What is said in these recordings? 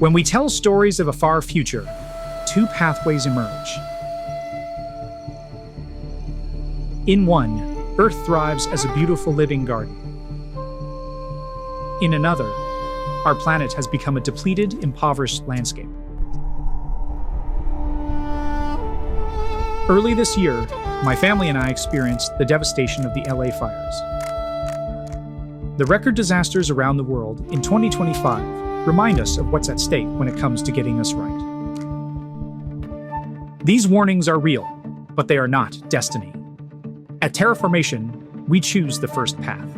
When we tell stories of a far future, two pathways emerge. In one, Earth thrives as a beautiful living garden. In another, our planet has become a depleted, impoverished landscape. Early this year, my family and I experienced the devastation of the LA fires. The record disasters around the world in 2025 remind us of what's at stake when it comes to getting us right. These warnings are real, but they are not destiny. At Reforestation, we choose the first path: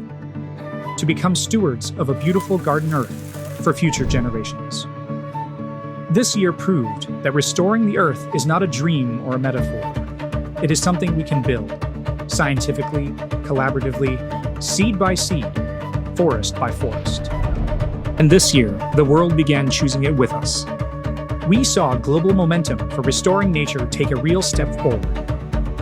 to become stewards of a beautiful garden Earth for future generations. This year proved that restoring the Earth is not a dream or a metaphor. It is something we can build, scientifically, collaboratively, seed by seed, forest by forest. And this year, the world began choosing it with us. We saw global momentum for restoring nature take a real step forward.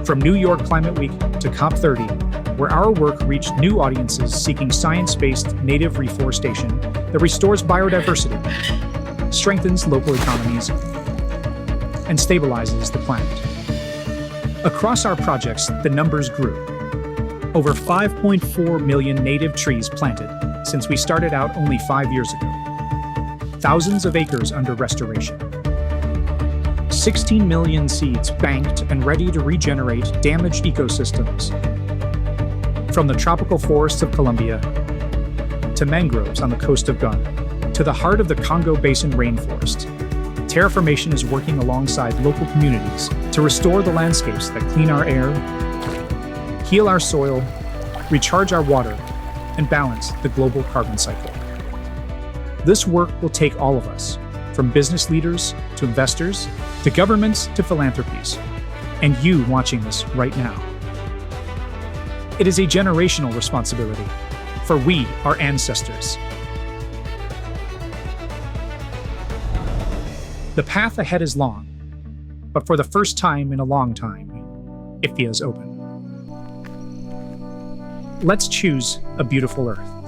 From New York Climate Week to COP30, where our work reached new audiences seeking science-based native reforestation that restores biodiversity, strengthens local economies, and stabilizes the planet. Across our projects, the numbers grew. Over 5.4 million native trees planted since we started out only 5 years ago. Thousands of acres under restoration. 16 million seeds banked and ready to regenerate damaged ecosystems. From the tropical forests of Colombia to mangroves on the coast of Ghana to the heart of the Congo Basin rainforest, Reforestation is working alongside local communities to restore the landscapes that clean our air, heal our soil, recharge our water, and balance the global carbon cycle. This work will take all of us, from business leaders to investors, to governments to philanthropies, and you watching this right now. It is a generational responsibility, for we are ancestors. The path ahead is long, but for the first time in a long time, it feels open. Let's choose a beautiful Earth.